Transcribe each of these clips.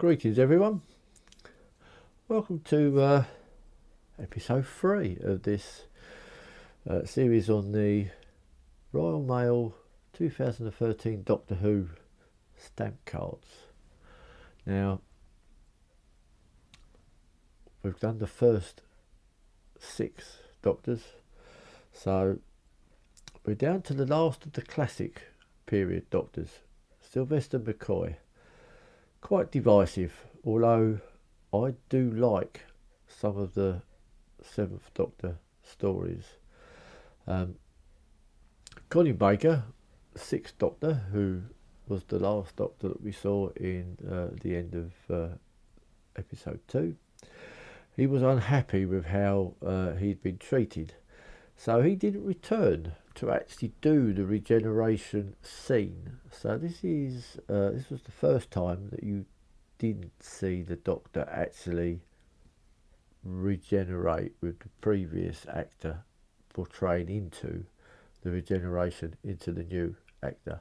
Greetings everyone, welcome to episode 3 of this series on the Royal Mail 2013 Doctor Who stamp cards. Now, we've done the first 6 Doctors, so we're down to the last of the classic period Doctors, Sylvester McCoy. Quite divisive, although I do like some of the 7th Doctor stories. Colin Baker, 6th Doctor, who was the last Doctor that we saw in the end of episode 2, he was unhappy with how he'd been treated, so he didn't return to actually do the regeneration scene. So this was the first time that you didn't see the Doctor actually regenerate with the previous actor portraying into the regeneration into the new actor.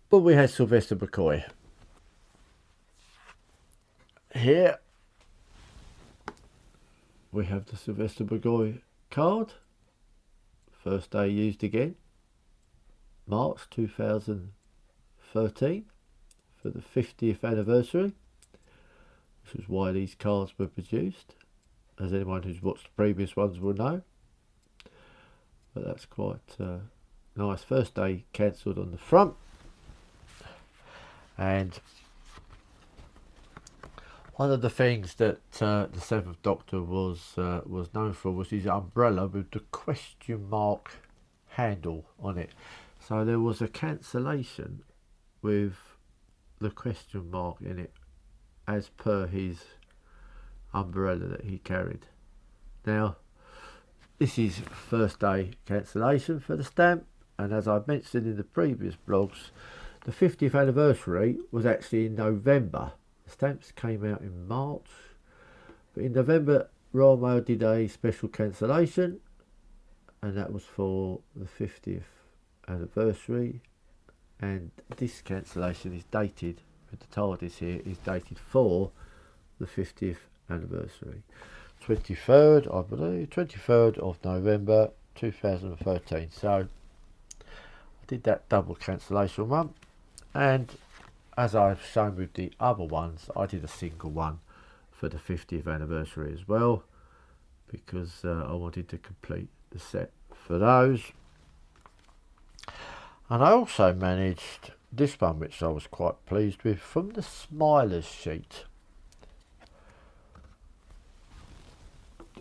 But we had Sylvester McCoy. Here we have the Sylvester McCoy card. First day used again, March 2013, for the 50th anniversary, which is why these cards were produced, as anyone who's watched the previous ones will know. But that's quite nice. First day cancelled on the front, and one of the things that the 7th Doctor was known for was his umbrella with the question mark handle on it. So there was a cancellation with the question mark in it, as per his umbrella that he carried. Now, this is first day cancellation for the stamp, and as I mentioned in the previous blogs, the 50th anniversary was actually in November. Stamps came out in March, but in November Royal Mail did a special cancellation, and that was for the 50th anniversary, and this cancellation is dated, with the TARDIS here, is dated for the 50th anniversary, 23rd, I believe, 23rd of November 2013. So I did that double cancellation one, and as I've shown with the other ones, I did a single one for the 50th anniversary as well, because I wanted to complete the set for those. And I also managed this one, which I was quite pleased with, from the Smilers sheet.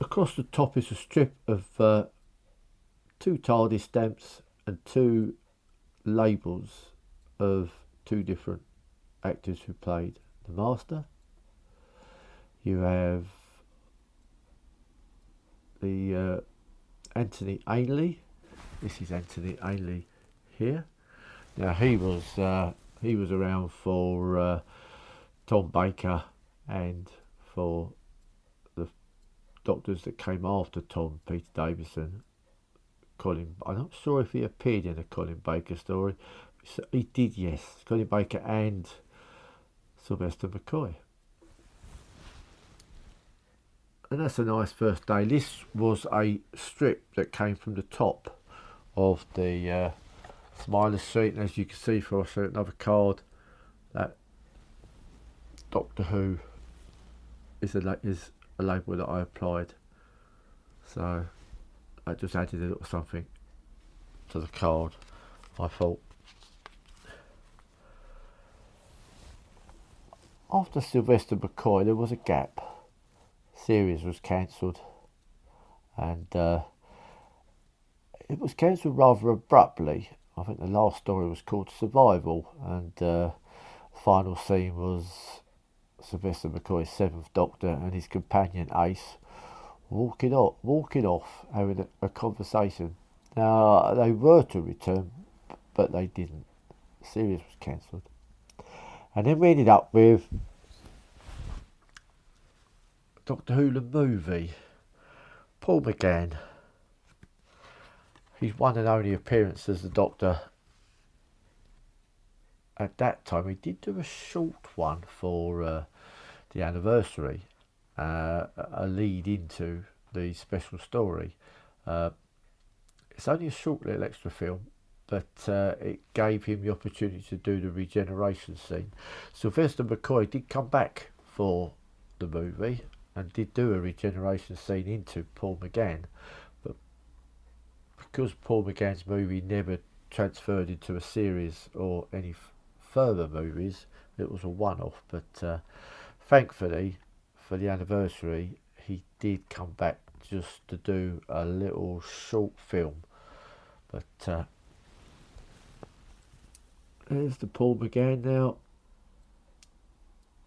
Across the top is a strip of 2 TARDIS stamps and 2 labels of 2 different actors who played the Master. You have the Anthony Ainley. This is Anthony Ainley here. Now he was around for Tom Baker and for the Doctors that came after Tom, Peter Davison, Colin. I'm not sure if he appeared in a Colin Baker story. He did, yes. Colin Baker and Sylvester McCoy. And that's a nice first day. This was a strip that came from the top of the Smilers sheet, and as you can see, for another card, that Doctor Who is a label that I applied. So I just added a little something to the card, I thought. After Sylvester McCoy, there was a gap. Series was cancelled, and it was cancelled rather abruptly. I think the last story was called Survival, and the final scene was Sylvester McCoy's 7th Doctor and his companion Ace walking off, having a conversation. Now, they were to return, but they didn't. The series was cancelled. And then we ended up with Doctor Who the movie. Paul McGann. His one and only appearance as the Doctor at that time he did do a short one for the anniversary, a lead into the special story. It's only a short little extra film, but it gave him the opportunity to do the regeneration scene. Sylvester McCoy did come back for the movie and did do a regeneration scene into Paul McGann, but because Paul McGann's movie never transferred into a series or any further movies, it was a one-off. But thankfully, for the anniversary, he did come back just to do a little short film. But there's the Paul McGann now.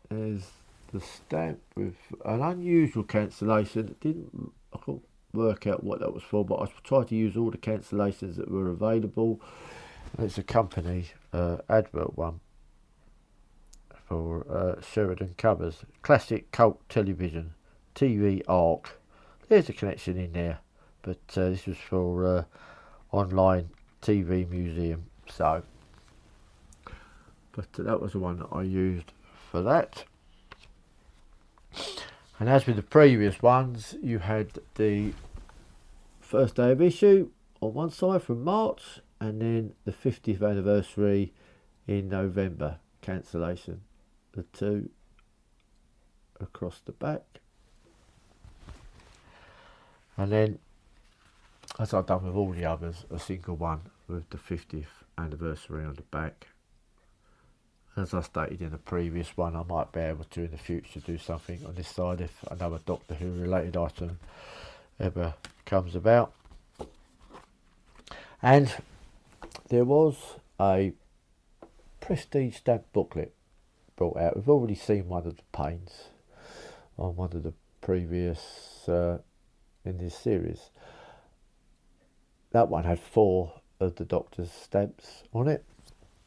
There's the stamp with an unusual cancellation. I couldn't work out what that was for, but I tried to use all the cancellations that were available. And it's a company advert one for Sheridan Covers. Classic cult television, TV arc. There's a connection in there, but this was for online TV museum. So, but that was the one that I used for that. And as with the previous ones, you had the first day of issue on one side from March, and then the 50th anniversary in November, cancellation. The two across the back. And then, as I've done with all the others, a single one with the 50th anniversary on the back. As I stated in the previous one, I might be able to in the future do something on this side if another Doctor Who related item ever comes about. And there was a prestige stamp booklet brought out. We've already seen one of the paints on one of the previous in this series. That one had 4 of the Doctor's stamps on it.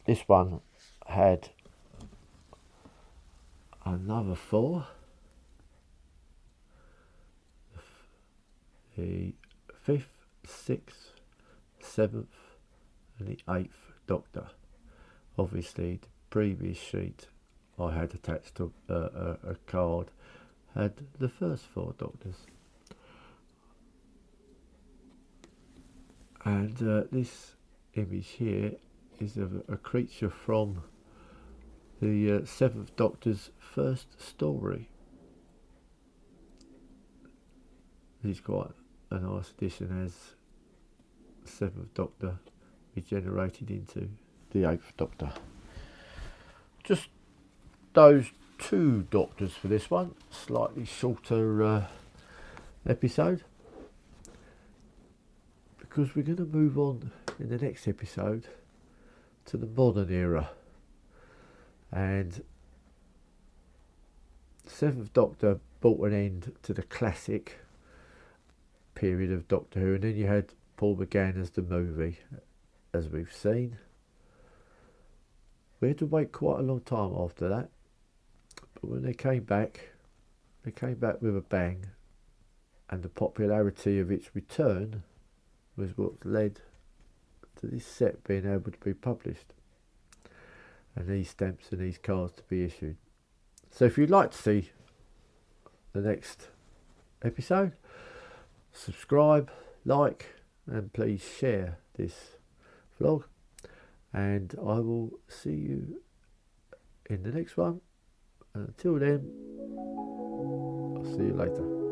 This one had another 4. The 5th, 6th, 7th and the 8th Doctor. Obviously the previous sheet I had attached to a card had the first 4 Doctors. And this image here is of a creature from the 7th Doctor's first story. He's quite a nice addition as 7th Doctor regenerated into the 8th Doctor. Just those 2 Doctors for this one, slightly shorter episode, because we're going to move on in the next episode to the modern era, and 7th Doctor brought an end to the classic period of Doctor Who, and then you had Paul McGann as the movie, as we've seen. We had to wait quite a long time after that, but when they came back with a bang, and the popularity of its return was what led to this set being able to be published, and these stamps and these cards to be issued. So if you'd like to see the next episode, subscribe, like, and please share this vlog, and I will see you in the next one. And until then, I'll see you later.